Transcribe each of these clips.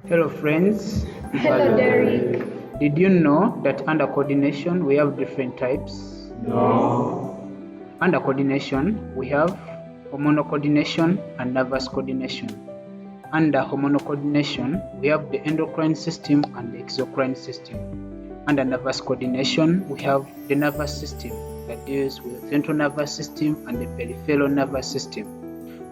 Hello friends. Hello, Derek. Did you know that under coordination we have different types? No. Under coordination we have hormonal coordination and nervous coordination. Under hormonal coordination we have the endocrine system and the exocrine system. Under nervous coordination we have the nervous system that deals with the central nervous system and the peripheral nervous system.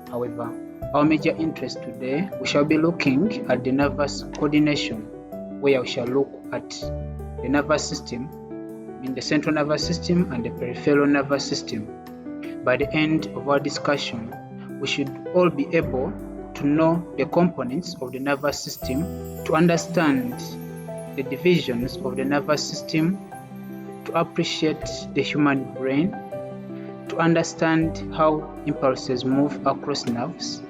However, our major interest today, we shall be looking at the nervous coordination, where we shall look at the nervous system, the central nervous system and the peripheral nervous system. By the end of our discussion, we should all be able to know the components of the nervous system, to understand the divisions of the nervous system, to appreciate the human brain, to understand how impulses move across nerves,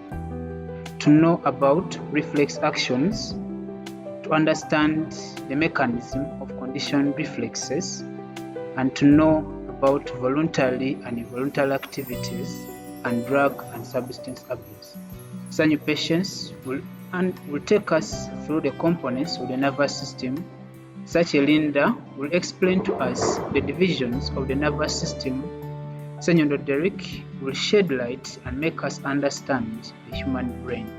to know about reflex actions, to understand the mechanism of conditioned reflexes, and to know about voluntary and involuntary activities and drug and substance abuse. Sanyu patients will take us through the components of the nervous system. Such a Linda will explain to us the divisions of the nervous system. Senyondo Derek will shed light and make us understand the human brain.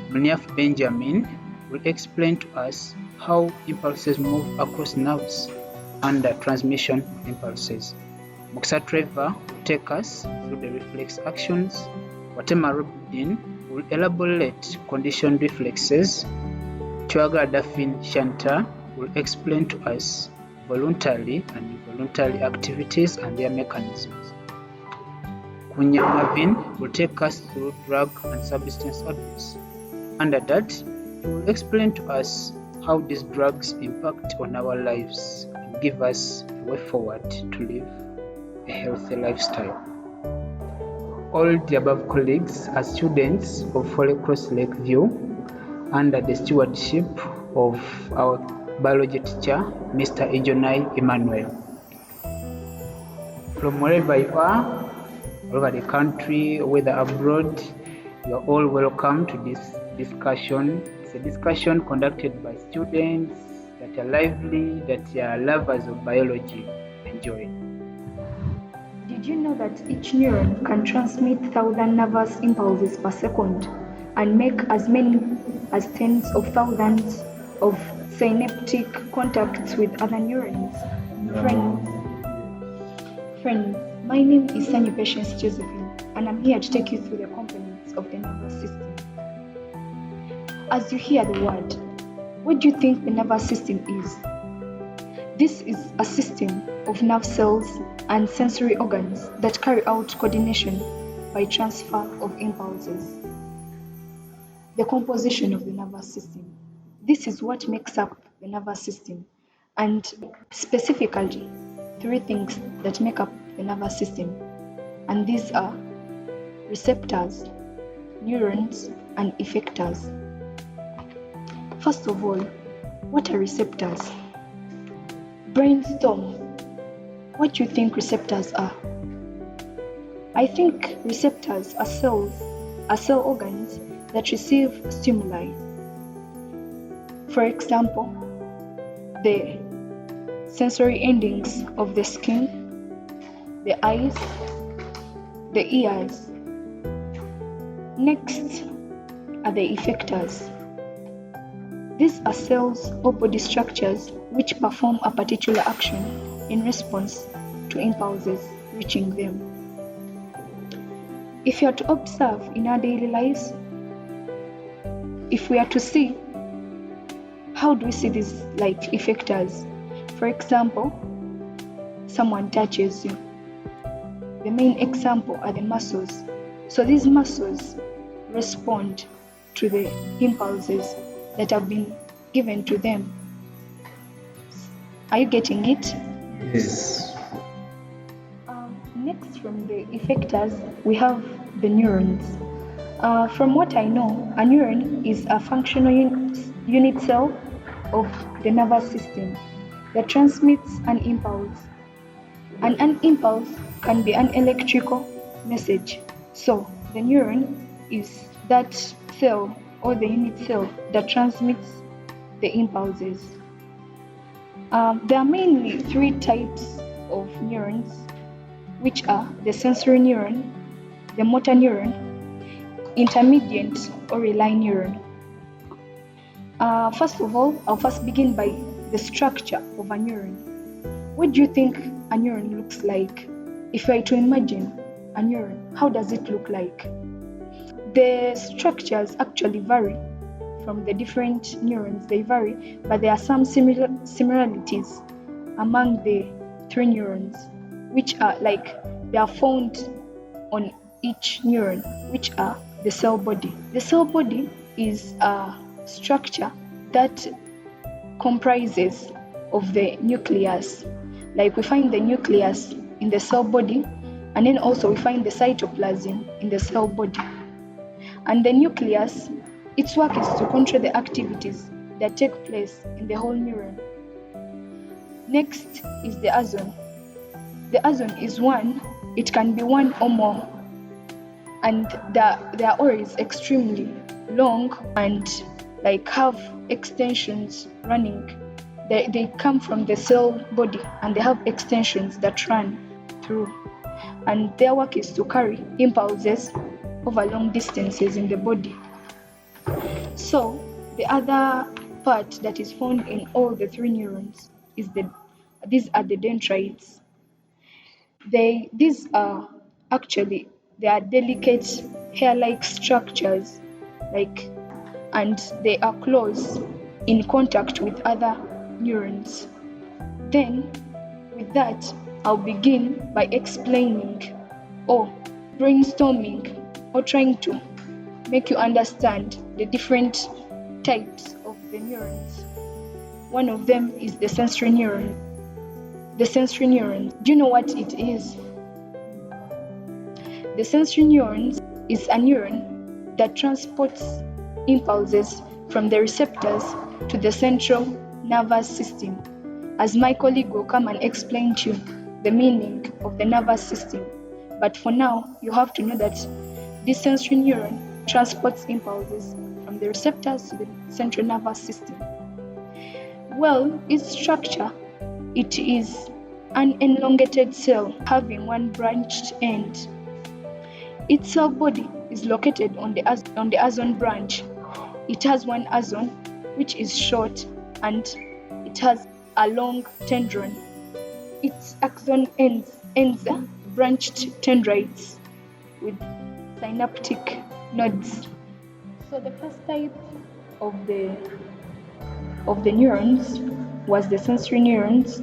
Mniaf Benjamin will explain to us how impulses move across nerves under transmission of impulses. Muksa Trevor will take us through the reflex actions. Watema Robin will elaborate conditioned reflexes. Chuaga Dafin Shanta will explain to us voluntary and involuntary activities and their mechanisms. Kunya Marvin will take us through drug and substance abuse. Under that, he will explain to us how these drugs impact on our lives and give us a way forward to live a healthy lifestyle. All the above colleagues are students of Foley Cross Lakeview under the stewardship of our biology teacher, Mr. Ijonai Emmanuel. From wherever you are, all over the country, whether abroad, you are all welcome to this discussion. It's a discussion conducted by students that are lively, that are lovers of biology. Enjoy. Did you know that each neuron can transmit 1,000 nervous impulses per second and make as many as tens of thousands of synaptic contacts with other neurons? Friends, my name is Sanyu Patience Josephine, and I'm here to take you through the components of the nervous system. As you hear the word, what do you think the nervous system is? This is a system of nerve cells and sensory organs that carry out coordination by transfer of impulses. The composition of the nervous system. This is what makes up the nervous system, and specifically 3 things that make up the nervous system, and these are receptors, neurons, and effectors. First of all, what are receptors? Brainstorm. What do you think receptors are? I think receptors are cell organs that receive stimuli. For example, the sensory endings of the skin, the eyes, the ears. Next are the effectors. These are cells or body structures which perform a particular action in response to impulses reaching them. If you are to observe in our daily lives, if we are to see, how do we see these like effectors? For example, someone touches you. The main example are the muscles. So these muscles respond to the impulses that have been given to them. Are you getting it? Yes. Next, from the effectors, we have the neurons. From what I know, a neuron is a functional unit cell of the nervous system that transmits an impulse. And an impulse can be an electrical message. So the neuron is that cell or the unit cell that transmits the impulses. There are mainly three types of neurons, which are the sensory neuron, the motor neuron, intermediate or relay neuron. First of all, I'll first begin by the structure of a neuron. What do you think a neuron looks like? If I were to imagine a neuron, how does it look like? The structures actually vary from the different neurons. They vary, but there are some similarities among the three neurons, which are they are found on each neuron, which are the cell body. The cell body is a structure that comprises of the nucleus. Like we find the nucleus in the cell body, and then also we find the cytoplasm in the cell body. And the nucleus, its work is to control the activities that take place in the whole neuron. Next is the axon. The axon is one, it can be one or more, and they are always extremely long and have extensions running. They come from the cell body and they have extensions that run through, and their work is to carry impulses over long distances in the body. So the other part that is found in all the three neurons is these are the dendrites. These are actually, they are delicate hair-like structures, and they are close in contact with other neurons. Then, with that, I'll begin by explaining or brainstorming or trying to make you understand the different types of the neurons. One of them is the sensory neuron. The sensory neuron, do you know what it is? The sensory neuron is a neuron that transports impulses from the receptors to the central nervous system. As my colleague will come and explain to you the meaning of the nervous system. But for now, you have to know that this sensory neuron transports impulses from the receptors to the central nervous system. Well, its structure, it is an elongated cell having one branched end. Its cell body is located on the axon branch. It has one axon, which is short, and it has a long tendron. Its axon ends branched dendrites with synaptic nodes. So the first type of the neurons was the sensory neurons.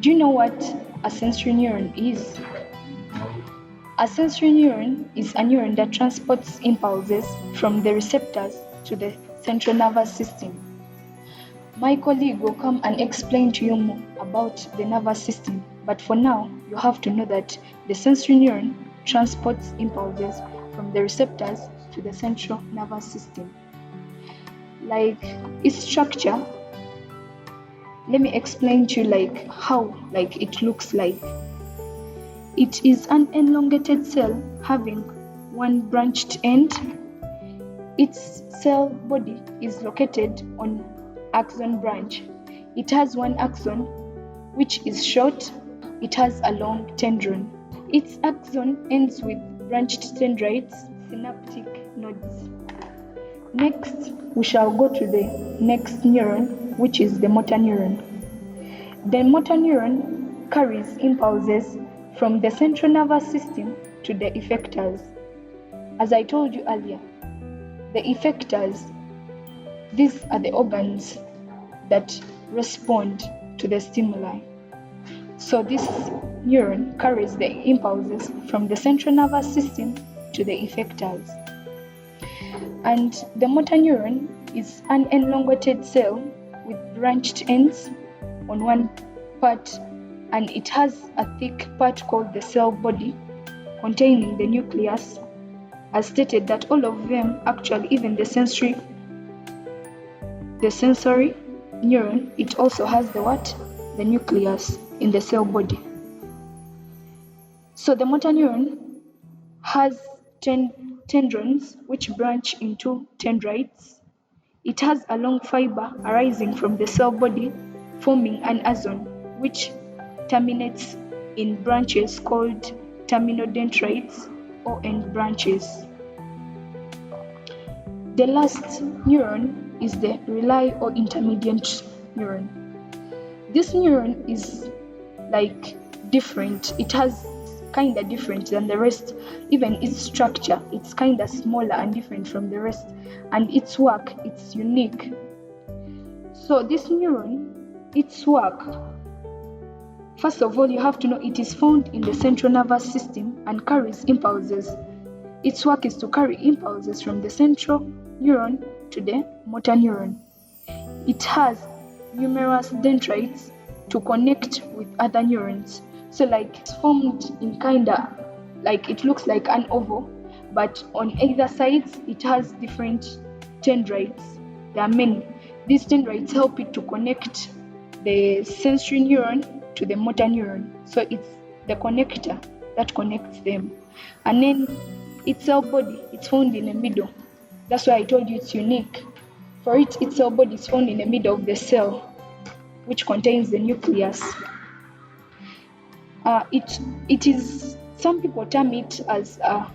Do you know what a sensory neuron is? A sensory neuron is a neuron that transports impulses from the receptors to the central nervous system. My colleague will come and explain to you more about the nervous system, but for now, you have to know that the sensory neuron transports impulses from the receptors to the central nervous system. Its structure, let me explain to you how it looks like. It is an elongated cell having one branched end. Its cell body is located on axon branch. It has one axon, which is short. It has a long tendron. Its axon ends with branched dendrites, synaptic nodes. Next, we shall go to the next neuron, which is the motor neuron. The motor neuron carries impulses from the central nervous system to the effectors. As I told you earlier, the effectors, these are the organs that respond to the stimuli. So this neuron carries the impulses from the central nervous system to the effectors. And the motor neuron is an elongated cell with branched ends on one part, and it has a thick part called the cell body containing the nucleus. As stated that all of them, actually even the sensory neuron, it also has the nucleus in the cell body. So the motor neuron has 10 tendrons which branch into dendrites. It has a long fiber arising from the cell body, forming an axon, which terminates in branches called terminodendrites or end branches. The last neuron is the relay or intermediate neuron. This neuron is like different. It has kinda different than the rest. Even its structure, it's kinda smaller and different from the rest. And its work, it's unique. So this neuron, its work, first of all, you have to know it is found in the central nervous system and carries impulses. Its work is to carry impulses from the central neuron to the motor neuron. It has numerous dendrites to connect with other neurons. So like it's formed in kinda like it looks like an oval, but on either sides it has different dendrites. There are many. These dendrites help it to connect the sensory neuron to the motor neuron. So it's the connector that connects them. And then its cell body, it's found in the middle. That's why I told you it's unique. For it, its cell body is found in the middle of the cell, which contains the nucleus. It is, some people term it as a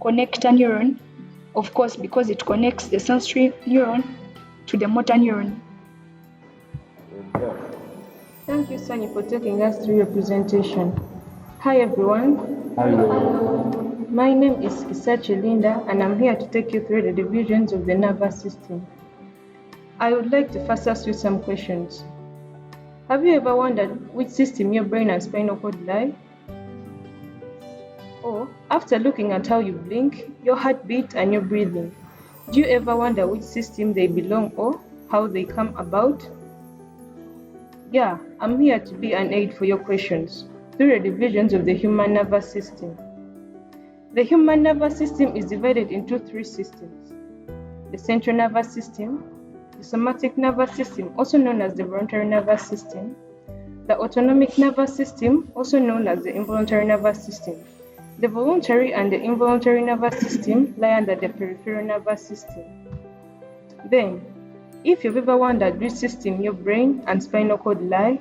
connector neuron, of course, because it connects the sensory neuron to the motor neuron. Thank you, Sunny, for taking us through your presentation. Hi, everyone. Hello. My name is Isachi Linda, and I'm here to take you through the divisions of the nervous system. I would like to first ask you some questions. Have you ever wondered which system your brain and spinal cord lie? Or, after looking at how you blink, your heartbeat, and your breathing, do you ever wonder which system they belong or how they come about? Yeah, I'm here to be an aid for your questions through the divisions of the human nervous system. The human nervous system is divided into three systems: the central nervous system, the somatic nervous system, also known as the voluntary nervous system, the autonomic nervous system, also known as the involuntary nervous system. The voluntary and the involuntary nervous system lie under the peripheral nervous system. Then, if you've ever wondered which system your brain and spinal cord lie,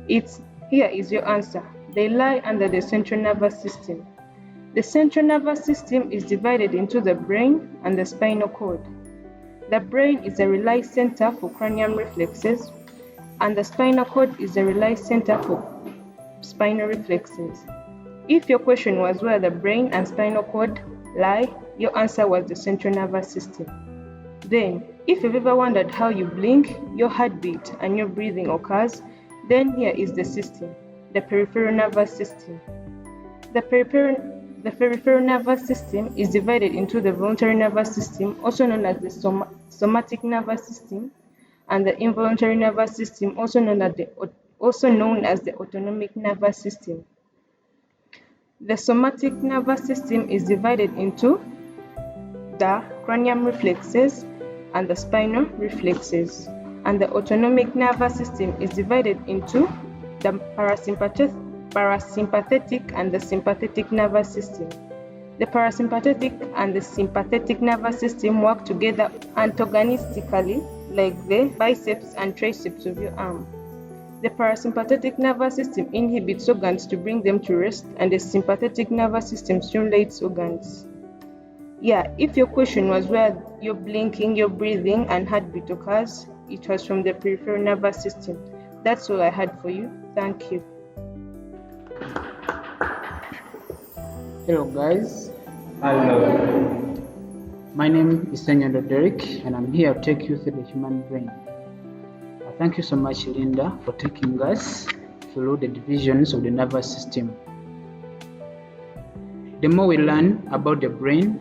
here is your answer. They lie under the central nervous system. The central nervous system is divided into the brain and the spinal cord. The brain is a relay center for cranial reflexes, and the spinal cord is a relay center for spinal reflexes. If your question was where the brain and spinal cord lie, your answer was the central nervous system. Then, if you've ever wondered how you blink, your heartbeat, and your breathing occurs, then here is the system, the peripheral nervous system. The peripheral nervous system is divided into the voluntary nervous system, also known as the somatic nervous system, and the involuntary nervous system, also known as the autonomic nervous system. The somatic nervous system is divided into the cranial reflexes and the spinal reflexes, and the autonomic nervous system is divided into the parasympathetic and the sympathetic nervous system. The parasympathetic and the sympathetic nervous system work together antagonistically, like the biceps and triceps of your arm. The parasympathetic nervous system inhibits organs to bring them to rest, and the sympathetic nervous system stimulates organs. Yeah, if your question was where your blinking, your breathing, and heartbeat occurs, it was from the peripheral nervous system. That's all I had for you. Thank you. Hello guys. Hello. My name is Sanyando Derek, and I'm here to take you through the human brain. Thank you so much, Linda, for taking us through the divisions of the nervous system. The more we learn about the brain,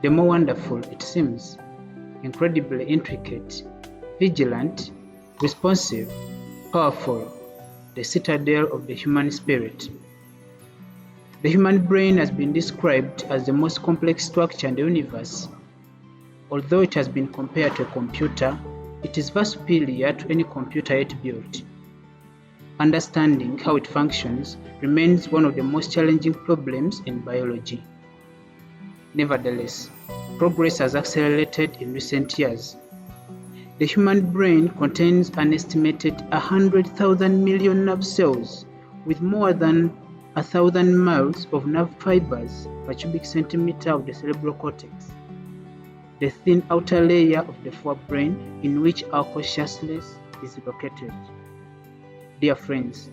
the more wonderful it seems. Incredibly intricate, vigilant, responsive, powerful, the citadel of the human spirit. The human brain has been described as the most complex structure in the universe. Although it has been compared to a computer, it is far superior to any computer yet built. Understanding how it functions remains one of the most challenging problems in biology. Nevertheless, progress has accelerated in recent years. The human brain contains an estimated 100,000 million nerve cells with more than 1,000 miles of nerve fibers per cubic centimeter of the cerebral cortex, the thin outer layer of the forebrain in which our consciousness is located. Dear friends,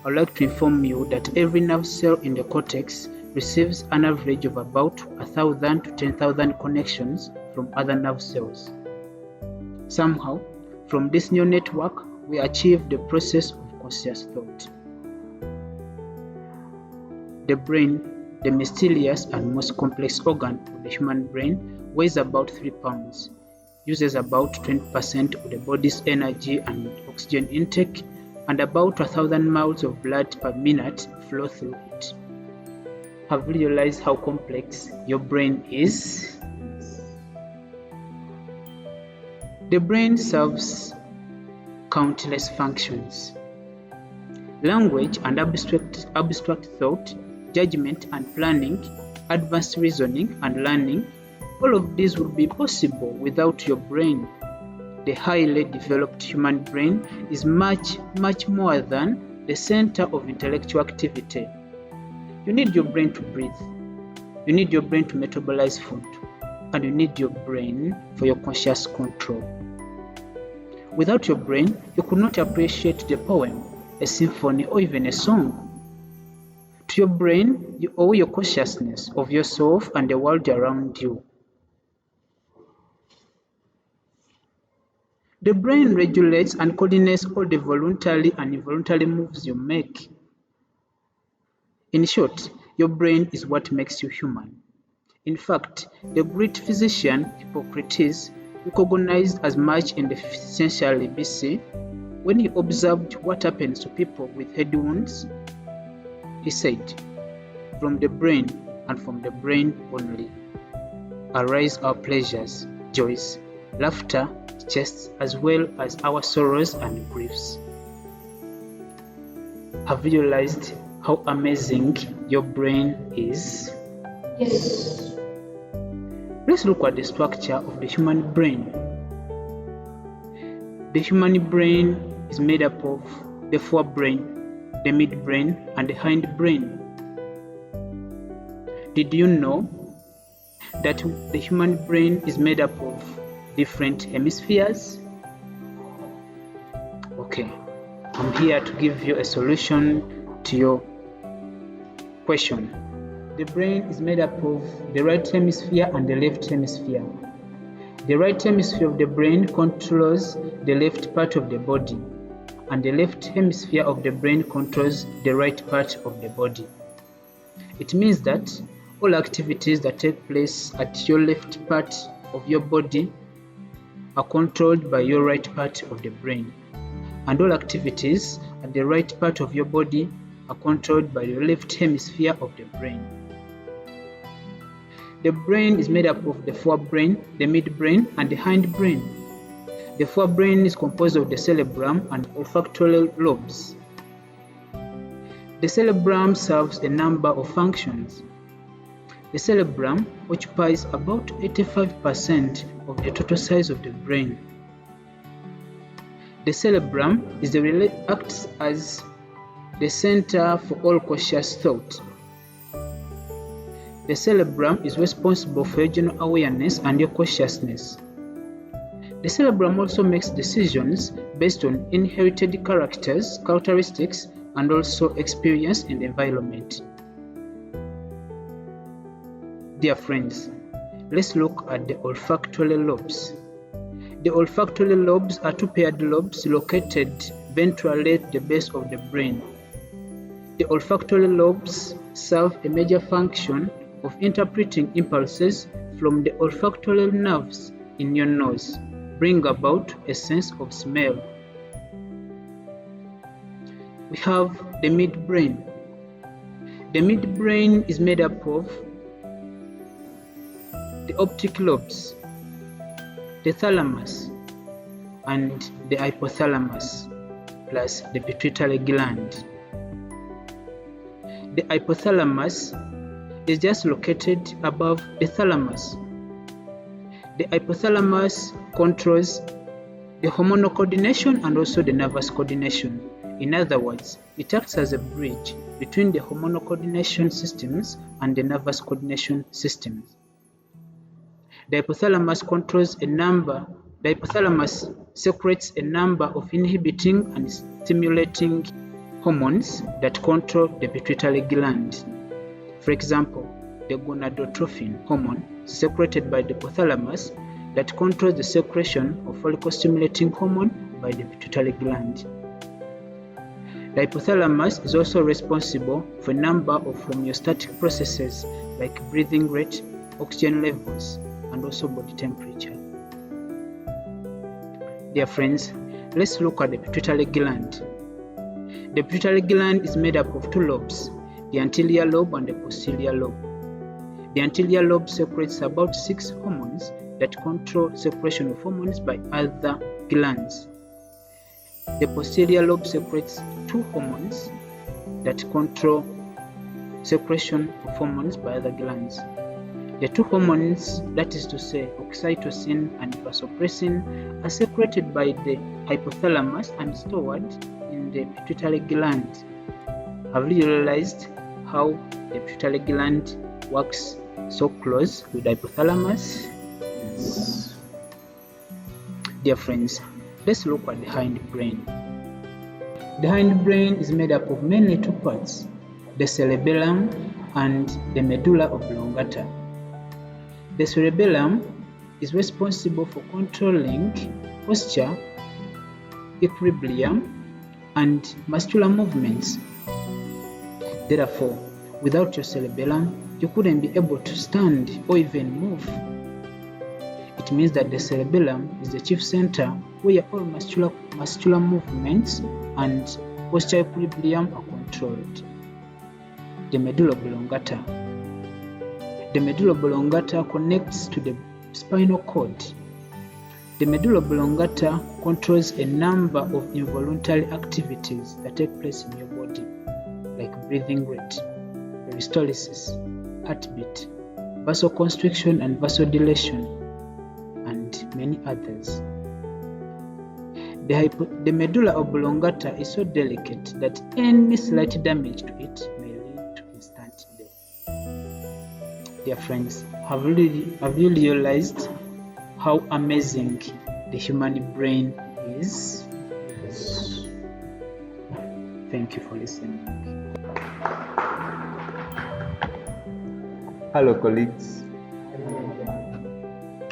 I would like to inform you that every nerve cell in the cortex receives an average of about 1,000 to 10,000 connections from other nerve cells. Somehow, from this new network, we achieve the process of conscious thought. The brain, the mysterious and most complex organ of the human brain, weighs about 3 pounds, uses about 20% of the body's energy and oxygen intake, and about 1,000 miles of blood per minute flow through it. Have you realized how complex your brain is? The brain serves countless functions. Language and abstract thought, judgment and planning, advanced reasoning and learning, all of these would be possible without your brain. The highly developed human brain is much more than the center of intellectual activity. You need your brain to breathe. You need your brain to metabolize food. And you need your brain for your conscious control. Without your brain, you could not appreciate the poem, a symphony, or even a song. To your brain, you owe your consciousness of yourself and the world around you. The brain regulates and coordinates all the voluntary and involuntary moves you make. In short, your brain is what makes you human. In fact, the great physician Hippocrates recognized as much in the 5th century BC when he observed what happens to people with head wounds. He said, "From the brain and from the brain only arise our pleasures, joys, laughter, jests, as well as our sorrows and griefs." Have you realized how amazing your brain is? Yes. Let's look at the structure of the human brain. The human brain is made up of the forebrain, the midbrain, and the hindbrain. Did you know that the human brain is made up of different hemispheres? Okay, I'm here to give you a solution to your question. The brain is made up of the right hemisphere and the left hemisphere. The right hemisphere of the brain controls the left part of the body, and the left hemisphere of the brain controls the right part of the body. It means that all activities that take place at your left part of your body are controlled by your right part of the brain, and all activities at the right part of your body are controlled by the left hemisphere of the brain. The brain is made up of the forebrain, the midbrain, and the hindbrain. The forebrain is composed of the cerebrum and olfactory lobes. The cerebrum serves a number of functions. The cerebrum occupies about 85% of the total size of the brain. The cerebrum acts as the center for all conscious thought. The cerebrum is responsible for your general awareness and your consciousness. The cerebrum also makes decisions based on inherited characteristics, and also experience in the environment. Dear friends, let's look at the olfactory lobes. The olfactory lobes are two paired lobes located ventrally at the base of the brain. The olfactory lobes serve a major function of interpreting impulses from the olfactory nerves in your nose, bring about a sense of smell. We have the midbrain. The midbrain is made up of the optic lobes, the thalamus, and the hypothalamus, plus the pituitary gland. The hypothalamus is just located above the thalamus. The hypothalamus controls the hormonal coordination and also the nervous coordination. In other words, it acts as a bridge between the hormonal coordination systems and the nervous coordination systems. The hypothalamus secretes a number of inhibiting and stimulating hormones that control the pituitary gland. For example, the gonadotrophin hormone secreted by the hypothalamus that controls the secretion of follicle-stimulating hormone by the pituitary gland. The hypothalamus is also responsible for a number of homeostatic processes like breathing rate, oxygen levels, and also body temperature. Dear friends, let's look at the pituitary gland. The pituitary gland is made up of two lobes, the anterior lobe and the posterior lobe. The anterior lobe secretes about 6 hormones that control secretion of hormones by other glands. The posterior lobe secretes 2 hormones that control secretion of hormones by other glands. The 2 hormones, that is to say oxytocin and vasopressin, are secreted by the hypothalamus and stored in the pituitary gland. Have you realized how the pituitary gland works so close with the hypothalamus? Yes. Dear friends, let's look at the hindbrain. The hindbrain is made up of mainly 2 parts, the cerebellum and the medulla oblongata. The cerebellum is responsible for controlling posture, equilibrium, and muscular movements. Therefore, without your cerebellum, you couldn't be able to stand or even move. It means that the cerebellum is the chief center where all muscular movements and posture equilibrium are controlled. The medulla oblongata. The medulla oblongata connects to the spinal cord. The medulla oblongata controls a number of involuntary activities that take place in your body, like breathing rate, peristalsis, heartbeat, vasoconstriction and vasodilation, and many others. The medulla oblongata is so delicate that any slight damage to it may lead to instant death. Dear friends, have you realized how amazing the human brain is? Yes. Thank you for listening. Hello colleagues.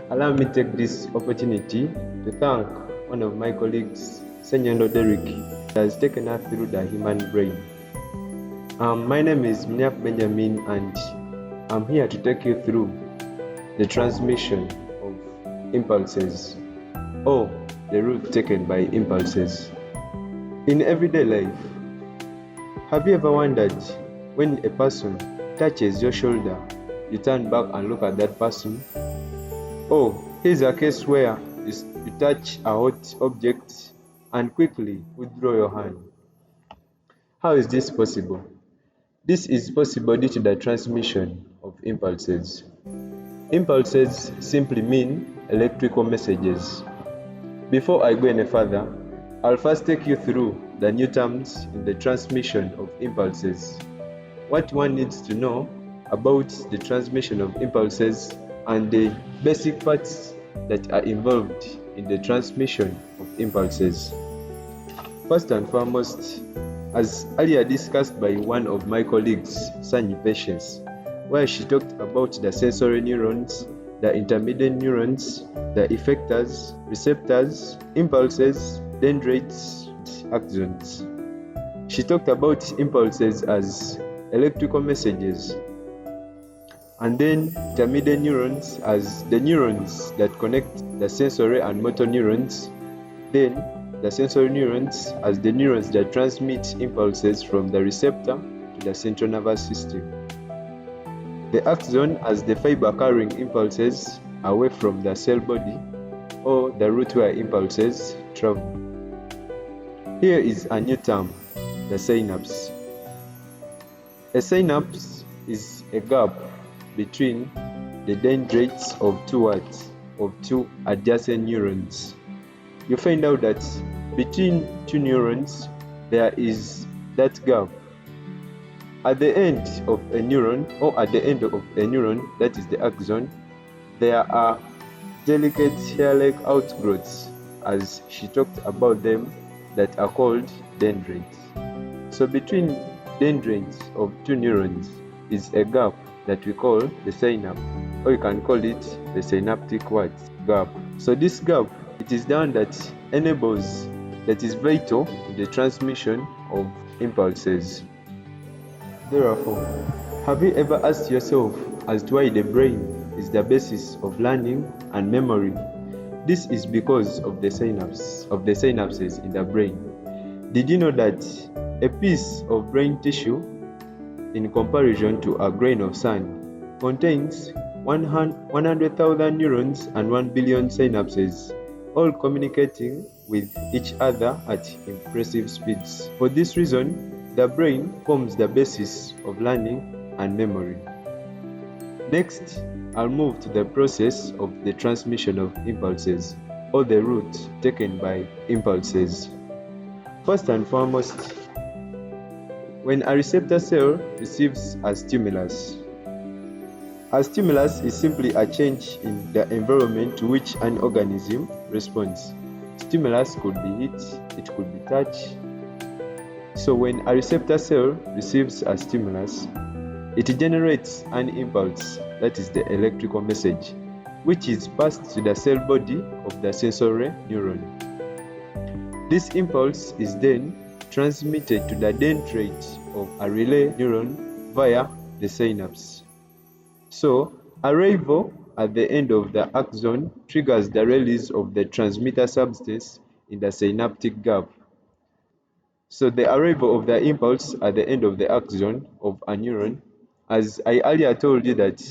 Allow me to take this opportunity to thank one of my colleagues, Senyondo Derek, who has taken us through the human brain. My name is Mnyap Benjamin and I'm here to take you through the transmission of impulses or the route taken by impulses. In everyday life, have you ever wondered when a person touches your shoulder, you turn back and look at that person? Oh, here's a case where you touch a hot object and quickly withdraw your hand. How is this possible? This is possible due to the transmission of impulses. Impulses simply mean electrical messages. Before I go any further, I'll first take you through the new terms in the transmission of impulses. What one needs to know about the transmission of impulses and the basic parts that are involved in the transmission of impulses. First and foremost, as earlier discussed by one of my colleagues, Sanyi Patience, where she talked about the sensory neurons, the intermediate neurons, the effectors, receptors, impulses, dendrites, axons. She talked about impulses as electrical messages, and then intermediate neurons as the neurons that connect the sensory and motor neurons, then the sensory neurons as the neurons that transmit impulses from the receptor to the central nervous system, the axon as the fiber carrying impulses away from the cell body or the route where impulses travel. Here is a new term, the synapse. A synapse is a gap between the dendrites of two adjacent neurons. You find out that between two neurons there is that gap. At the end of a neuron, or at the end of a neuron, that is the axon, there are delicate hair-like outgrowths, as she talked about them, that are called dendrites. So between dendrites of two neurons is a gap that we call the synapse, or you can call it the synaptic gap. So this gap, it is the one that is vital in the transmission of impulses. Therefore, have you ever asked yourself as to why the brain is the basis of learning and memory? This is because of the synapses in the brain. Did you know that a piece of brain tissue, in comparison to a grain of sand, contains 100,000 neurons and 1 billion synapses, all communicating with each other at impressive speeds? For this reason, the brain forms the basis of learning and memory. Next, I'll move to the process of the transmission of impulses, or the route taken by impulses. First and foremost, when a receptor cell receives a stimulus is simply a change in the environment to which an organism responds. Stimulus could be heat, it could be touch. So when a receptor cell receives a stimulus, it generates an impulse, that is the electrical message, which is passed to the cell body of the sensory neuron. This impulse is then transmitted to the dendrite of a relay neuron via the synapse. So, arrival at the end of the axon triggers the release of the transmitter substance in the synaptic gap. So the arrival of the impulse at the end of the axon of a neuron, as I earlier told you that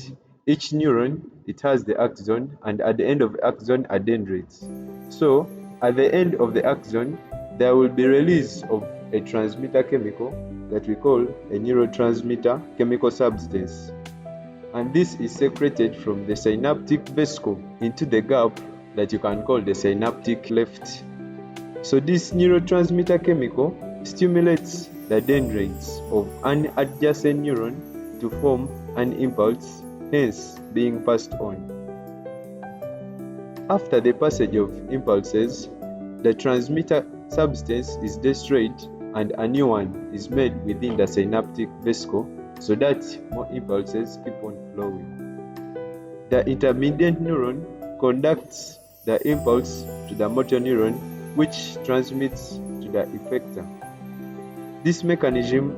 each neuron, it has the axon, and at the end of the axon are dendrites. So at the end of the axon, there will be release of a transmitter chemical that we call a neurotransmitter chemical substance. And this is secreted from the synaptic vesicle into the gap that you can call the synaptic cleft. So this neurotransmitter chemical stimulates the dendrites of an adjacent neuron to form an impulse, hence being passed on. After the passage of impulses, the transmitter substance is destroyed and a new one is made within the synaptic vesicle, so that more impulses keep on flowing. The intermediate neuron conducts the impulse to the motor neuron, which transmits to the effector. This mechanism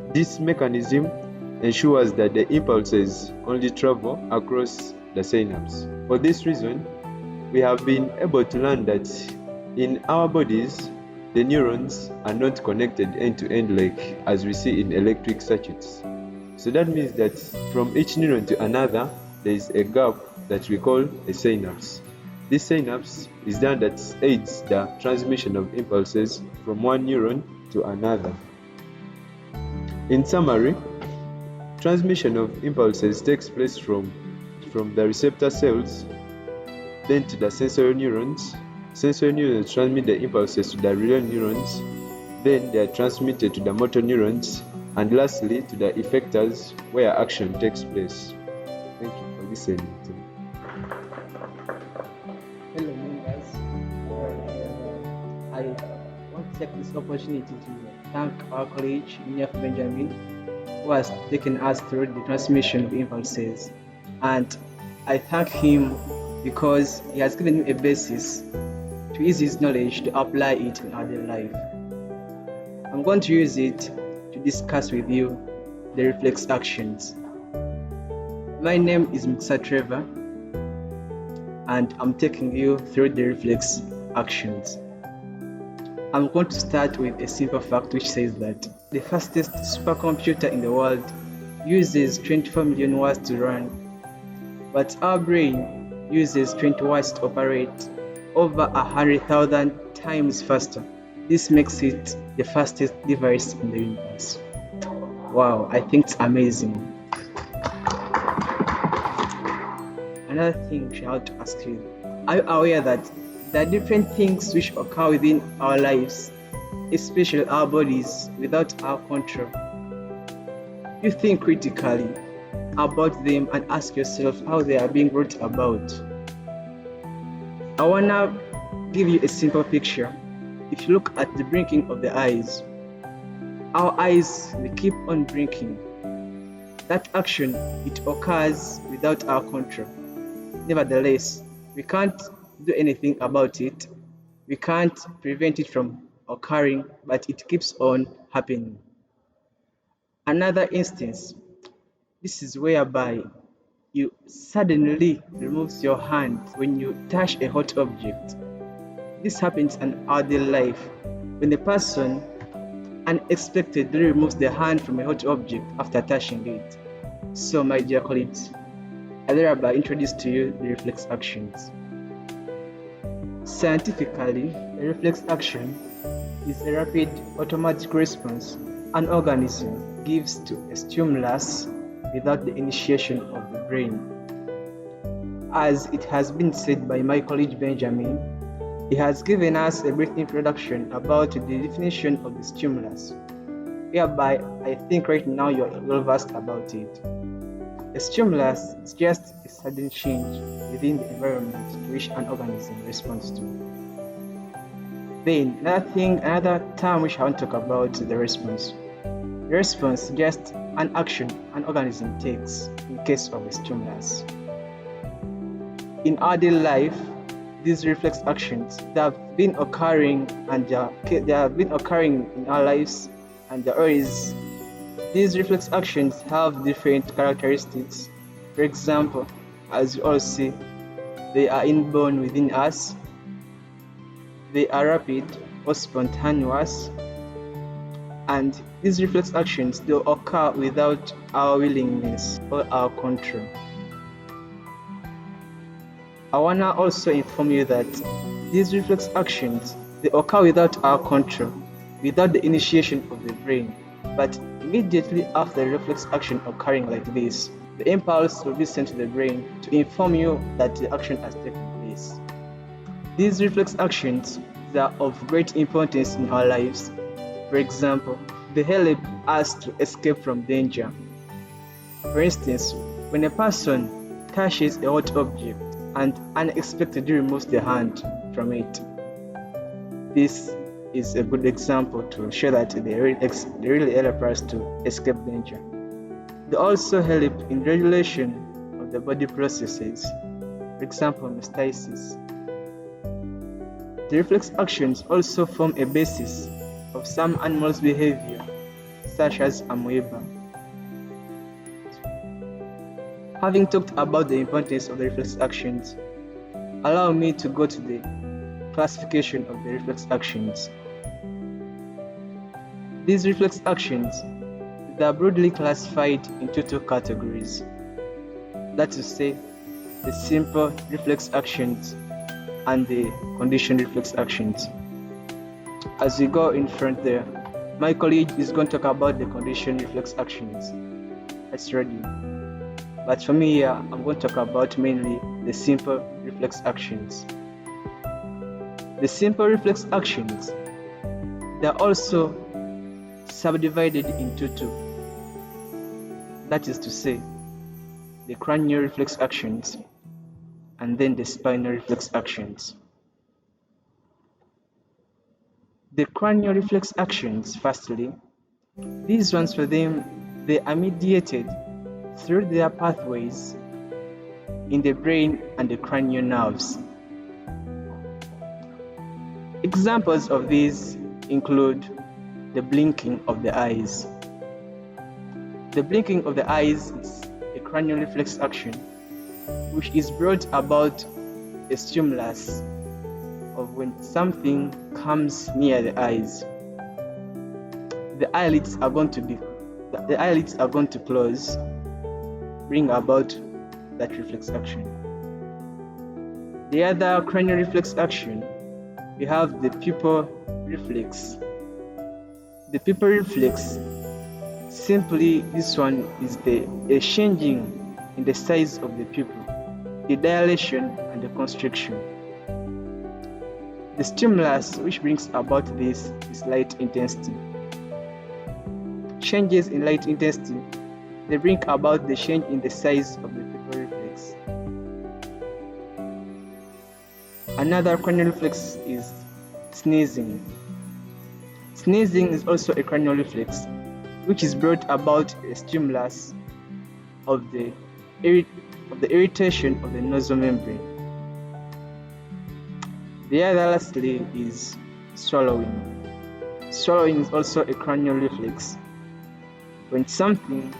ensures that the impulses only travel across the synapse. For this reason, we have been able to learn that in our bodies, the neurons are not connected end to end like as we see in electric circuits. So that means that from each neuron to another, there is a gap that we call a synapse. This synapse is the one that aids the transmission of impulses from one neuron to another. In summary, transmission of impulses takes place from the receptor cells, then to the sensory neurons. Sensory neurons transmit the impulses to the relay neurons, then they are transmitted to the motor neurons, and lastly to the effectors where action takes place. Thank you for listening to me. Hello members, I want to take this opportunity to thank our colleague Wanyange Benjamin, who has taken us through the transmission of impulses, and I thank him because he has given me a basis to use his knowledge to apply it in our daily life. I'm going to use it to discuss with you the reflex actions. My name is Mr. Trevor, and I'm taking you through the reflex actions. I'm going to start with a simple fact which says that the fastest supercomputer in the world uses 24 million watts to run, but our brain uses 20 watts to operate over 100,000 times faster. This makes it the fastest device in the universe. Wow, I think it's amazing. another thing which I want to ask you. Are you aware that there are different things which occur within our lives, especially our bodies, without our control? You think critically about them and ask yourself how they are being brought about. I wanna give you a simple picture. If you look at the blinking of the eyes, our eyes will keep on blinking. That action, it occurs without our control. Nevertheless, we can't do anything about it. We can't prevent it from occurring, but it keeps on happening. Another instance, this is whereby you suddenly remove your hand when you touch a hot object. This happens in our daily life when the person unexpectedly removes the hand from a hot object after touching it. So, my dear colleagues, I thereby introduce to you the reflex actions. Scientifically, a reflex action is a rapid automatic response an organism gives to a stimulus without the initiation of the brain. As it has been said by my colleague Benjamin, he has given us a brief introduction about the definition of the stimulus, whereby I think right now you are well versed about it. A stimulus is just a sudden change within the environment to which an organism responds to. Then, another term which I want to talk about is the response. The response is just an action an organism takes in case of a stimulus. In our daily life, these reflex actions have been occurring and they have been occurring in our lives, and these reflex actions have different characteristics. For example, as you all see, they are inborn within us, they are rapid or spontaneous, and these reflex actions they occur without our willingness or our control. I wanna also inform you that these reflex actions they occur without our control, without the initiation of the brain, but immediately after the reflex action occurring like this, the impulse will be sent to the brain to inform you that the action has taken place. These reflex actions they are of great importance in our lives. For example, they help us to escape from danger. For instance, when a person touches a hot object and unexpectedly removes the hand from it, this is a good example to show that they really help us to escape danger. They also help in regulation of the body processes, for example, homeostasis. The reflex actions also form a basis of some animals' behavior, such as amoeba. Having talked about the importance of the reflex actions, allow me to go to the classification of the reflex actions. These reflex actions they are broadly classified into two categories. That is to say, the simple reflex actions and the conditioned reflex actions. As we go in front there, my colleague is going to talk about the conditioned reflex actions. That's ready. But for me here, I'm going to talk about mainly the simple reflex actions. The simple reflex actions, they are also subdivided into two. That is to say, the cranial reflex actions and then the spinal reflex actions. The cranial reflex actions, firstly, these ones for them, they are mediated through their pathways in the brain and the cranial nerves. Examples of these include the blinking of the eyes. The blinking of the eyes is a cranial reflex action which is brought about a stimulus of when something comes near the eyes. The eyelids are going to close, bring about that reflex action. The other cranial reflex action, we have the pupil reflex. The pupil reflex, simply this one is a changing in the size of the pupil. the dilation, and the constriction. The stimulus which brings about this is light intensity. Changes in light intensity, they bring about the change in the size of the pupil reflex. Another cranial reflex is sneezing. Sneezing is also a cranial reflex, which is brought about a stimulus of the irritation of the nasal membrane. The other lastly is swallowing. Swallowing is also a cranial reflex. When something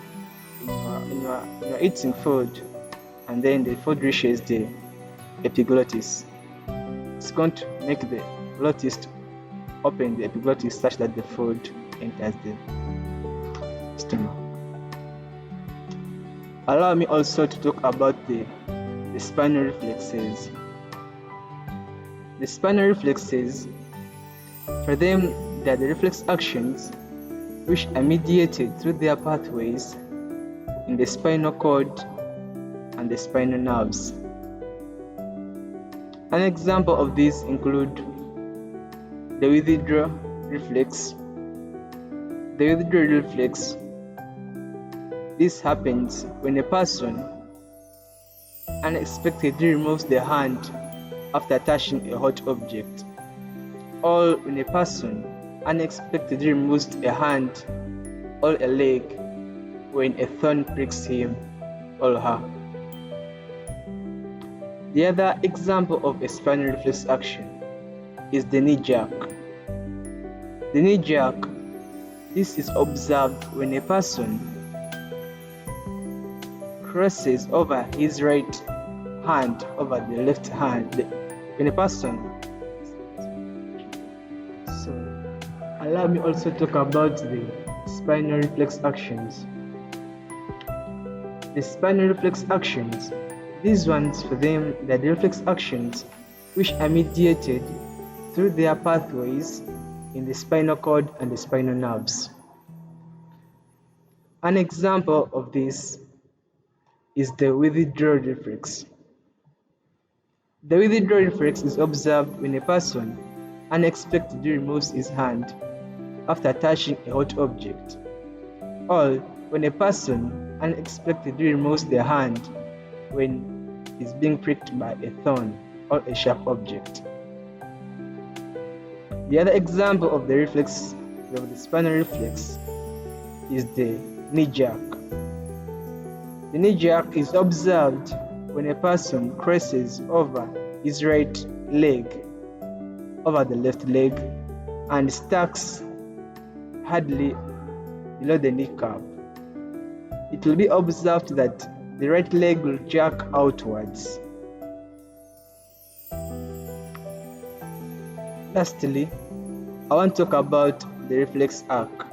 you are eating food and then the food reaches the epiglottis, it's going to make the glottis to open the epiglottis such that the food enters the stomach. Allow me also to talk about the spinal reflexes. The spinal reflexes, for them, they are the reflex actions which are mediated through their pathways in the spinal cord and the spinal nerves. An example of these include the withdrawal reflex. The withdrawal reflex, this happens when a person unexpectedly removes their hand after touching a hot object, or when a person unexpectedly removes a hand or a leg when a thorn pricks him or her. The other example of a spinal reflex action is the knee jerk. The knee jerk, this is observed when a person crosses over his right hand over the left hand. When a person, allow me also to talk about the spinal reflex actions. The spinal reflex actions, these ones for them, they're the reflex actions which are mediated through their pathways in the spinal cord and the spinal nerves. An example of this is the withdrawal reflex. The withdrawal reflex is observed when a person unexpectedly removes his hand after touching a hot object, or when a person unexpectedly removes their hand when is being pricked by a thorn or a sharp object. The other example of the reflex of the spinal reflex is the knee jerk. The knee jerk is observed when a person crosses over his right leg over the left leg and stacks hardly below the kneecap. It will be observed that the right leg will jerk outwards. Lastly, I want to talk about the reflex arc.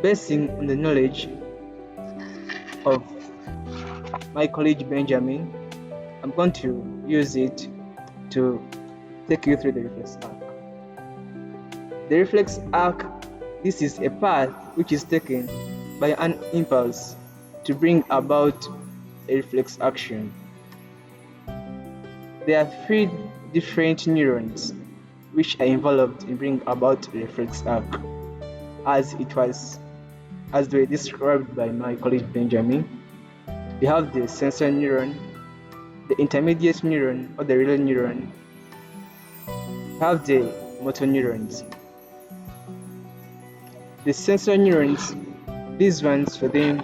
Basing on the knowledge of my colleague Benjamin, I'm going to use it to take you through the reflex arc. The reflex arc, this is a path which is taken by an impulse to bring about a reflex action. There are 3 different neurons which are involved in bringing about a reflex arc, as they were described by my colleague Benjamin. We have the sensory neuron, the intermediate neuron or the relay neuron, we have the motor neurons. The sensory neurons, these ones for them,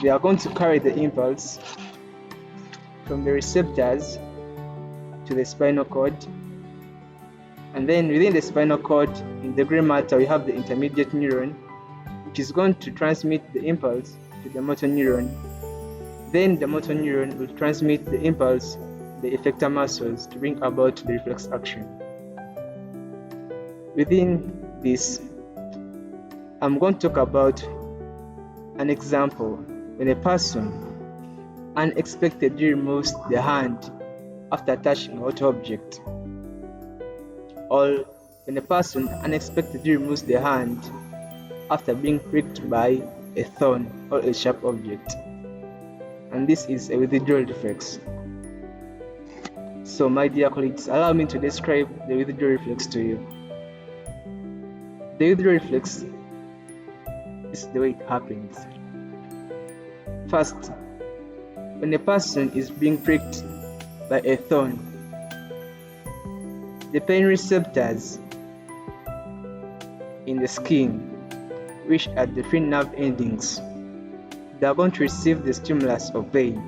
they are going to carry the impulse from the receptors to the spinal cord, and then within the spinal cord, in the gray matter, we have the intermediate neuron, which is going to transmit the impulse to the motor neuron. Then the motor neuron will transmit the impulse to the effector muscles to bring about the reflex action. Within this, I'm going to talk about an example when a person unexpectedly removes the hand after touching a hot object, or when a person unexpectedly removes the hand after being pricked by a thorn or a sharp object. and this is a withdrawal reflex. So my dear colleagues, allow me to describe the withdrawal reflex to you. The withdrawal reflex is the way it happens. First, when a person is being pricked by a thorn, the pain receptors in the skin, which are the free nerve endings, they are going to receive the stimulus of pain,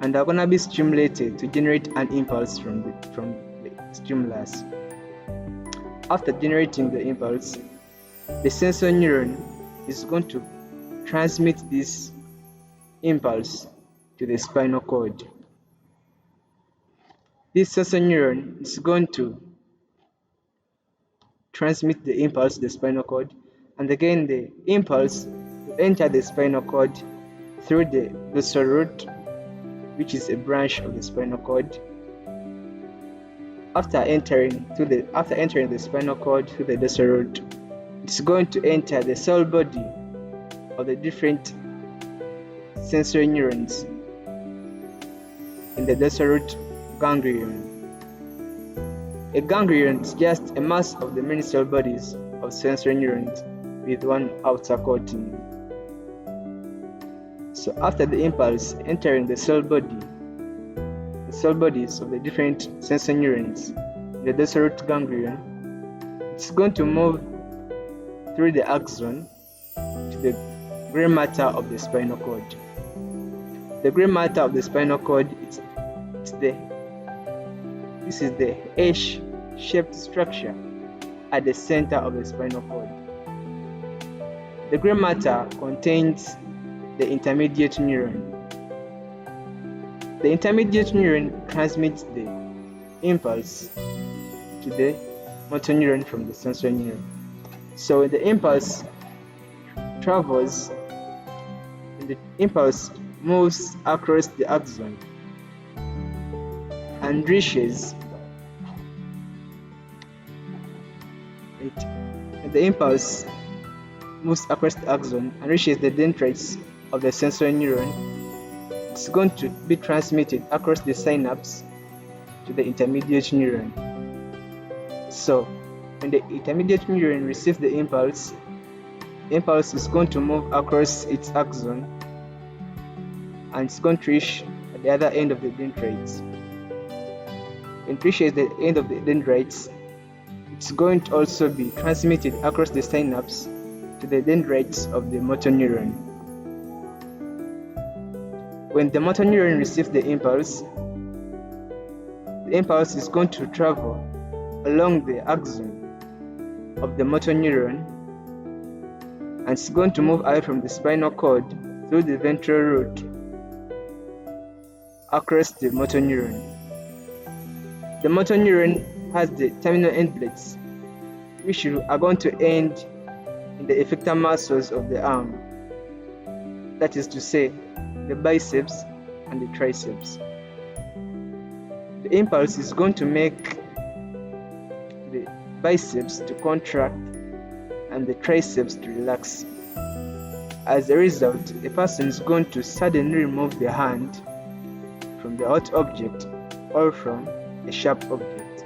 and are going to be stimulated to generate an impulse from the stimulus. After generating the impulse, the sensor neuron is going to transmit this impulse to the spinal cord. This sensor neuron is going to transmit the impulse to the spinal cord, and again the impulse will enter the spinal cord through the dorsal root, which is a branch of the spinal cord. After entering the spinal cord through the dorsal root, it's going to enter the cell body of the different sensory neurons in the dorsal root ganglion. A ganglion is just a mass of the many cell bodies of sensory neurons with one outer coating. So after the impulse entering the cell bodies of the different sensory neurons in the dorsal root ganglion, it's going to move through the axon to the gray matter of the spinal cord. The gray matter of the spinal cord this is the H-shaped structure at the center of the spinal cord. The gray matter contains the intermediate neuron. The intermediate neuron transmits the impulse to the motor neuron from the sensory neuron. So the impulse travels, and the impulse moves across the axon and reaches the impulse moves across the axon and reaches the dendrites of the sensory neuron. It's going to be transmitted across the synapse to the intermediate neuron. So when the intermediate neuron receives the impulse is going to move across its axon, and it's going to reach at the other end of the dendrites. When it reaches the end of the dendrites, it's going to also be transmitted across the synapse to the dendrites of the motor neuron. When the motor neuron receives the impulse is going to travel along the axon of the motor neuron, and it's going to move away from the spinal cord through the ventral root across the motor neuron. The motor neuron has the terminal endlets, which are going to end in the effector muscles of the arm, that is to say, the biceps and the triceps. The impulse is going to make the biceps to contract and the triceps to relax. As a result, a person is going to suddenly remove their hand from the hot object or from a sharp object,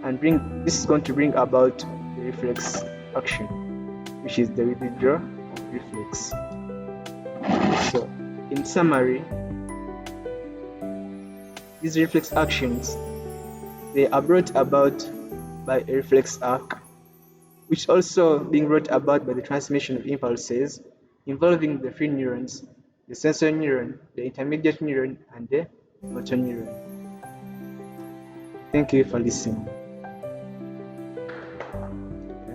and this is going to bring about the reflex action, which is the withdrawal reflex. So in summary, these reflex actions, they are brought about by a reflex arc, which also being brought about by the transmission of impulses involving the free neurons, the sensory neuron, the intermediate neuron, and the motor neuron. Thank you for listening.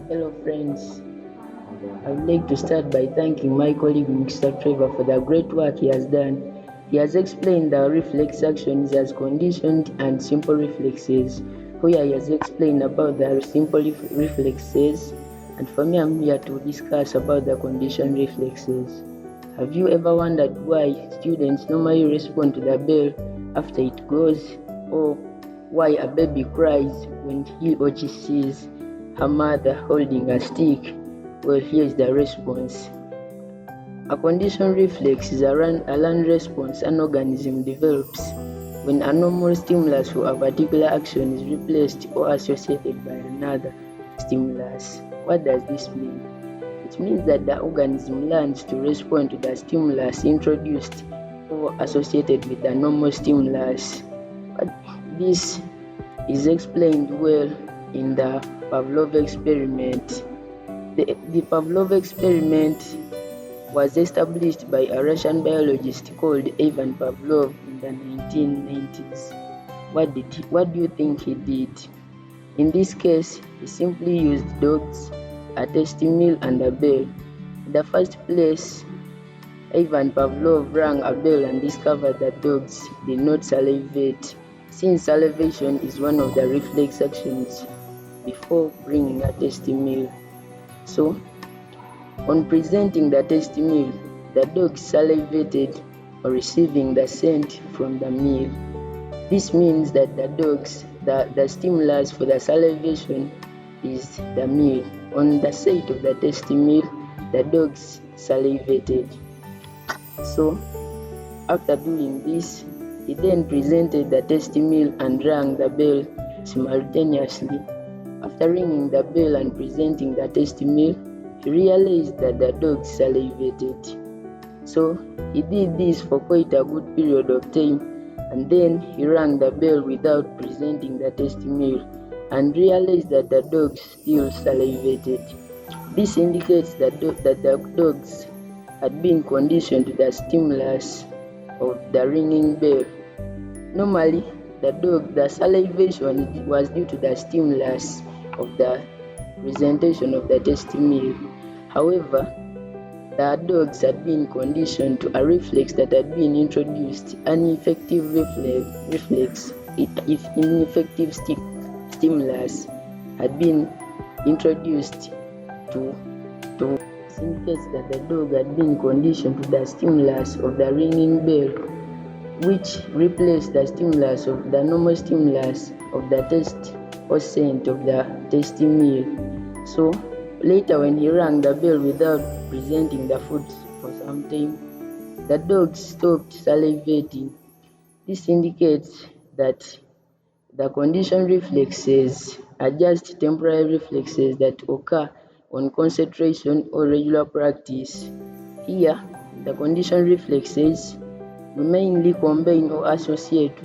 Hello friends, I would like to start by thanking my colleague Mr. Trevor for the great work he has done. He has explained the reflex actions as conditioned and simple reflexes, where he has explained about the simple reflexes, and for me I'm here to discuss about the conditioned reflexes. Have you ever wondered why students normally respond to the bell after it goes, or why a baby cries when he or she sees her mother holding a stick? Well, here's the response. A conditioned reflex is a learned response an organism develops when a normal stimulus for a particular action is replaced or associated by another stimulus. What does this mean? It means that the organism learns to respond to the stimulus introduced or associated with the normal stimulus. But this is explained well in the Pavlov experiment. The Pavlov experiment was established by a Russian biologist called Ivan Pavlov in the 1990s. What do you think he did? In this case, he simply used dogs, a testing mill, and a bell. In the first place, Ivan Pavlov rang a bell and discovered that dogs did not salivate, since salivation is one of the reflex actions before bringing a testing mill. So, on presenting the testing meal, the dog salivated on receiving the scent from the meal. This means that the stimulus for the salivation is the meal. On the site of the testing meal, the dogs salivated. So, after doing this, he then presented the testing meal and rang the bell simultaneously. After ringing the bell and presenting the testing meal, he realized that the dog salivated. So he did this for quite a good period of time, and then he rang the bell without presenting the testing meal and realized that the dog still salivated. This indicates that the dogs had been conditioned to the stimulus of the ringing bell. Normally, the salivation was due to the stimulus of the presentation of the testing meal. However, the dogs had been conditioned to a reflex that had been introduced, an effective reflex. If ineffective stimulus had been introduced to indicates that the dog had been conditioned to the stimulus of the ringing bell, which replaced the stimulus of the normal stimulus of the taste or scent of the testing meal. So later, when he rang the bell without presenting the food for some time, the dog stopped salivating. This indicates that the conditioned reflexes are just temporary reflexes that occur on concentration or regular practice. Here, the conditioned reflexes mainly combine or associate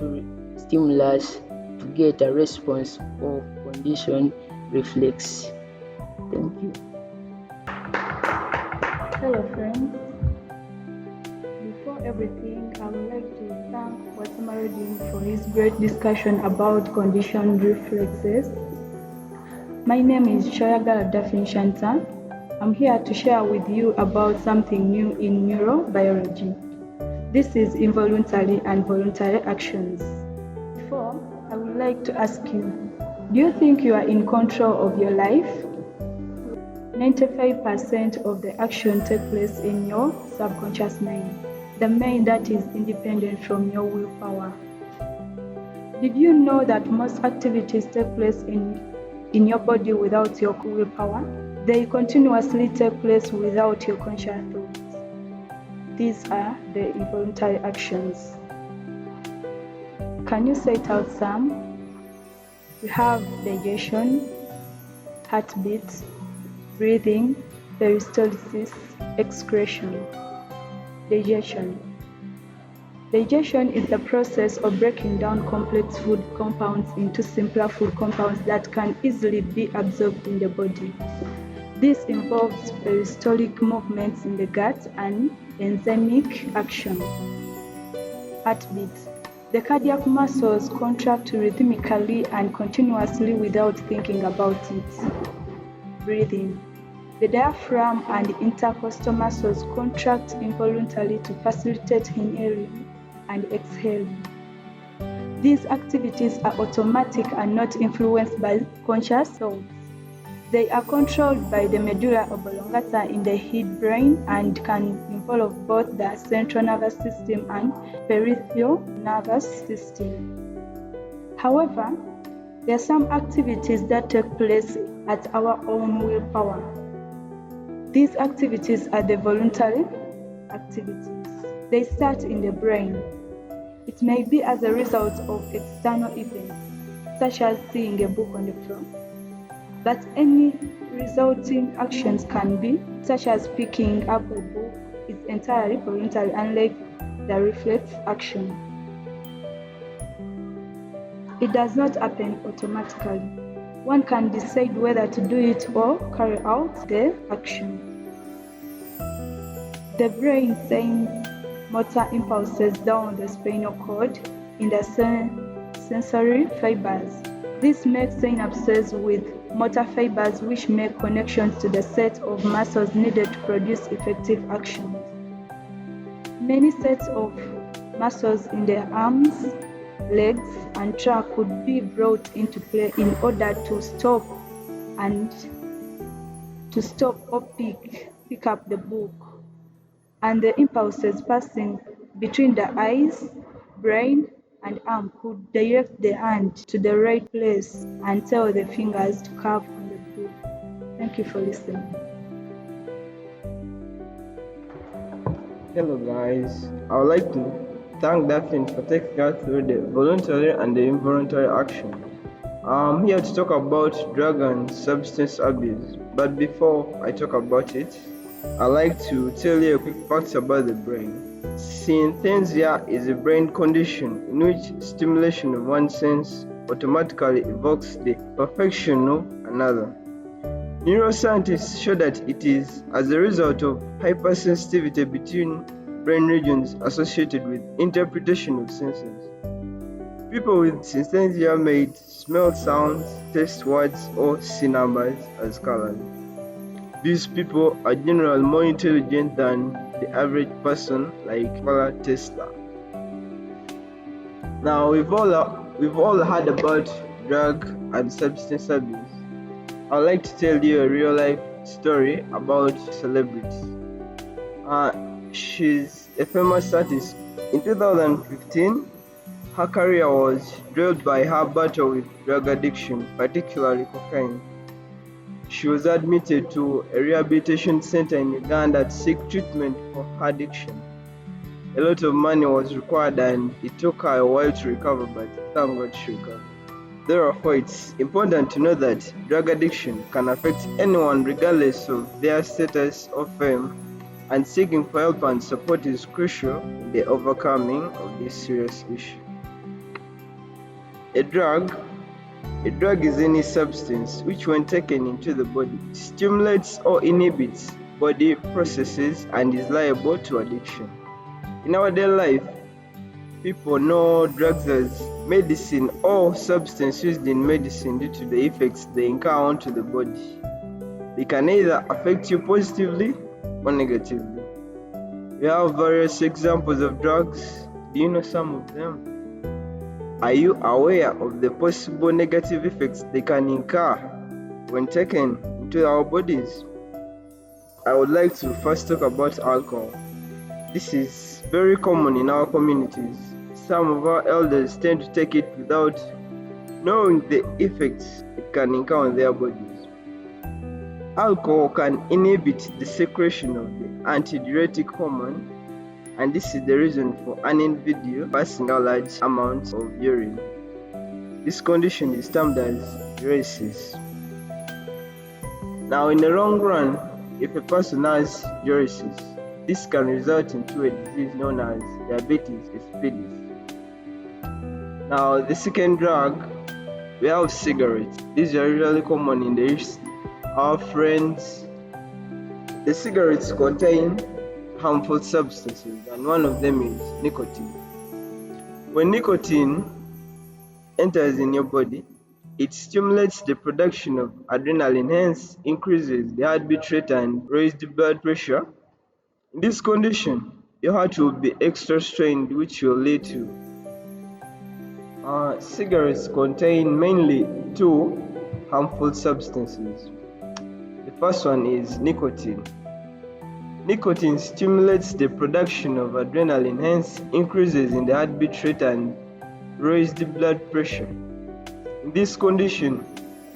stimulus to get a response or conditioned reflex. Thank you. Hello friends. Before everything, I would like to thank Watamarodin for his great discussion about conditioned reflexes. My name is Shoyagala Dafin Shanta. I'm here to share with you about something new in neurobiology. This is involuntary and voluntary actions. Before, I would like to ask you, do you think you are in control of your life? 95% of the action take place in your subconscious mind, the mind that is independent from your willpower. Did you know that most activities take place in your body without your willpower? They continuously take place without your conscious thoughts. These are the involuntary actions. Can you set out some? We have digestion, heartbeat, breathing, peristalsis, excretion. Digestion. Digestion is the process of breaking down complex food compounds into simpler food compounds that can easily be absorbed in the body. This involves peristaltic movements in the gut and enzymic action. Heartbeat. The cardiac muscles contract rhythmically and continuously without thinking about it. Breathing. The diaphragm and intercostal muscles contract involuntarily to facilitate inhaling and exhaling. These activities are automatic and not influenced by conscious thoughts. They are controlled by the medulla oblongata in the head brain and can involve both the central nervous system and peripheral nervous system. However, there are some activities that take place at our own willpower. These activities are the voluntary activities. They start in the brain. It may be as a result of external events, such as seeing a book on the floor, but any resulting actions can be, such as picking up a book, is entirely voluntary unlike the reflex action. It does not happen automatically. One can decide whether to do it or carry out the action. The brain sends motor impulses down the spinal cord in the sensory fibers. This makes synapses with motor fibers which make connections to the set of muscles needed to produce effective actions. Many sets of muscles in the arms, legs, and trunk could be brought into play in order to stop or pick up the book, and the impulses passing between the eyes, brain, and arm could direct the hand to the right place and tell the fingers to carve on the book. Thank you for listening. Hello guys, I would like to thank Daphne for taking us through the voluntary and the involuntary action. I'm here to talk about drug and substance abuse, but before I talk about it, I'd like to tell you a quick fact about the brain. Synesthesia is a brain condition in which stimulation of one sense automatically evokes the perfection of another. Neuroscientists show that it is as a result of hypersensitivity between brain regions associated with interpretation of senses. People with synesthesia may smell sounds, taste words, or see numbers as colors. These people are generally more intelligent than the average person, like Nikola Tesla. Now, we've all heard about drug and substance abuse. I'd like to tell you a real life story about a celebrity. She's a famous artist. In 2015, her career was derailed by her battle with drug addiction, particularly cocaine. She was admitted to a rehabilitation center in Uganda to seek treatment for her addiction. A lot of money was required and it took her a while to recover, but thank God she recovered. Therefore, it's important to know that drug addiction can affect anyone regardless of their status or fame, and seeking for help and support is crucial in the overcoming of this serious issue. A drug is any substance which, when taken into the body, stimulates or inhibits body processes and is liable to addiction. In our daily life, people know drugs as medicine or substance used in medicine due to the effects they incur onto the body. They can either affect you positively or negatively. We have various examples of drugs. Do you know some of them? Are you aware of the possible negative effects they can incur when taken into our bodies? I would like to first talk about alcohol. This is very common in our communities. Some of our elders tend to take it without knowing the effects it can incur on their bodies. Alcohol can inhibit the secretion of the antidiuretic hormone, and this is the reason for an individual passing out large amounts of urine. This condition is termed as diuresis. Now, in the long run, if a person has diuresis, this can result into a disease known as diabetes insipidus. Now, the second drug, we have cigarettes. These are usually common in our friends. The cigarettes contain harmful substances, and one of them is nicotine. When nicotine enters in your body, it stimulates the production of adrenaline, hence increases the heartbeat rate and raises the blood pressure. In this condition, your heart will be extra strained, which will lead to cigarettes contain mainly two harmful substances. The first one is nicotine. Nicotine stimulates the production of adrenaline, hence increases in the heartbeat rate and raises the blood pressure. In this condition,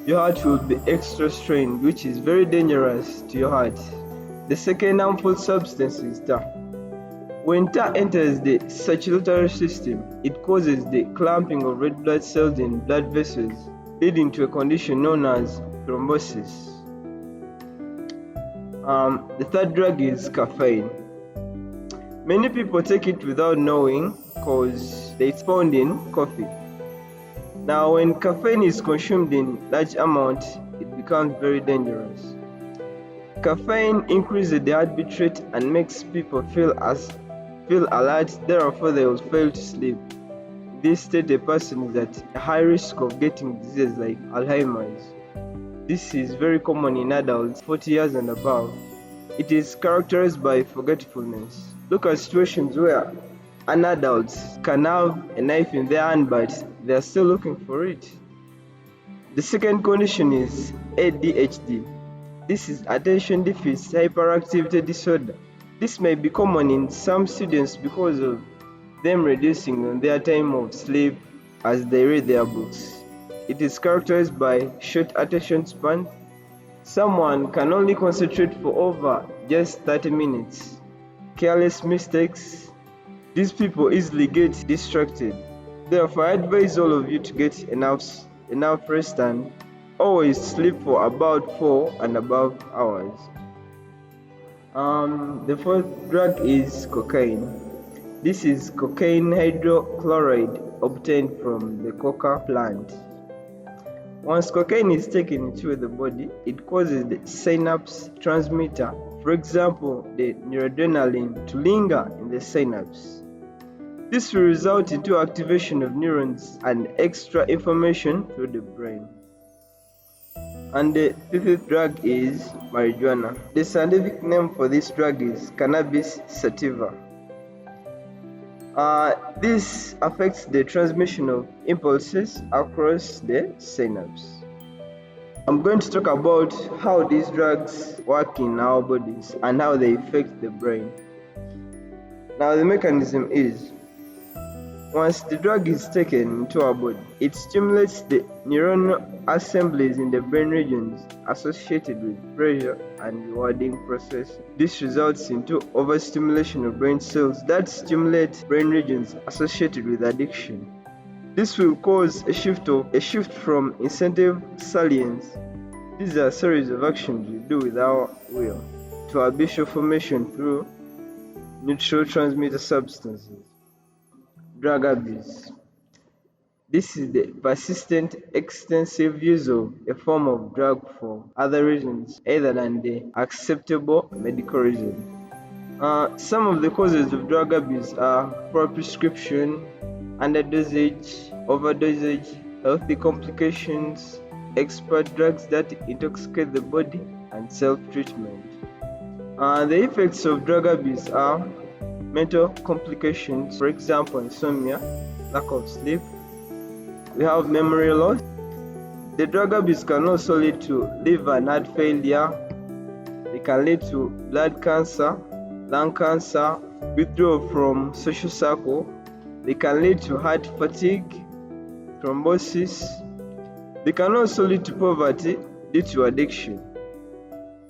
your heart will be extra strained, which is very dangerous to your heart. The second harmful substance is tar. When tar enters the circulatory system, it causes the clamping of red blood cells in blood vessels, leading to a condition known as thrombosis. The third drug is caffeine. Many people take it without knowing because it's found in coffee. Now, when caffeine is consumed in large amounts, it becomes very dangerous. Caffeine increases the heartbeat rate and makes people feel alert, therefore they will fail to sleep. In this state, a person is at a high risk of getting diseases like Alzheimer's. This is very common in adults 40 years and above. It is characterized by forgetfulness. Look at situations where an adult can have a knife in their hand but they are still looking for it. The second condition is ADHD. This is attention deficit hyperactivity disorder. This may be common in some students because of them reducing on their time of sleep as they read their books. It is characterized by short attention span. Someone can only concentrate for over just 30 minutes. Careless mistakes. These people easily get distracted. Therefore, I advise all of you to get enough rest and always sleep for about 4 and above hours. The fourth drug is cocaine. This is cocaine hydrochloride obtained from the coca plant. Once cocaine is taken into the body, it causes the synapse transmitter, for example, the noradrenaline, to linger in the synapse. This will result into activation of neurons and extra information through the brain. And the fifth drug is marijuana. The scientific name for this drug is cannabis sativa. This affects the transmission of impulses across the synapse. I'm going to talk about how these drugs work in our bodies and how they affect the brain. Now, the mechanism is, once the drug is taken into our body, it stimulates the neuronal assemblies in the brain regions associated with pleasure and rewarding processing. This results into overstimulation of brain cells that stimulate brain regions associated with addiction. This will cause a shift from incentive salience. These are a series of actions we do with our will to habitual formation through neurotransmitter substances. Drug abuse. This is the persistent, extensive use of a form of drug for other reasons other than the acceptable medical reason. Some of the causes of drug abuse are poor prescription, underdosage, overdosage, health complications, expert drugs that intoxicate the body, and self-treatment. The effects of drug abuse are mental complications, for example, insomnia, lack of sleep. We have memory loss. The drug abuse can also lead to liver and heart failure. It can lead to blood cancer, lung cancer, withdrawal from social circle. They can lead to heart fatigue, thrombosis. They can also lead to poverty due to addiction.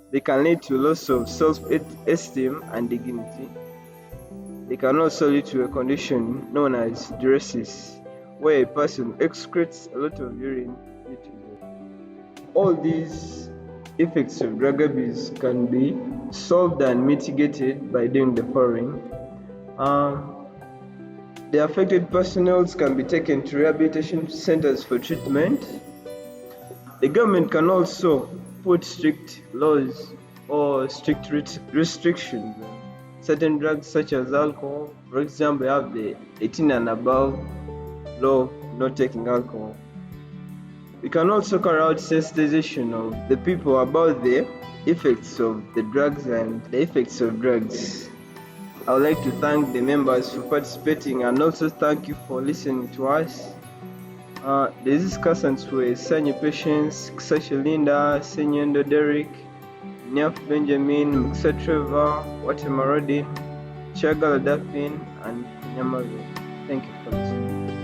They can lead to loss of self-esteem and dignity. They can also lead to a condition known as diuresis, where a person excretes a lot of urine due to it. All these effects of drug abuse can be solved and mitigated by doing the following. The affected personnel can be taken to rehabilitation centers for treatment. The government can also put strict laws or strict restrictions on certain drugs such as alcohol. For example, you have the 18 and above law not taking alcohol. We can also carry out sensitization of the people about the effects of the drugs and the effects of drugs. I would like to thank the members for participating and also thank you for listening to us. The discussants were Sanyu Patience, Sashi Linda, Senyendo Derek, Nyaf Benjamin, Mixer Trevor, Watamarodi, Chagala Daphne, and Nyamaru. Thank you for listening.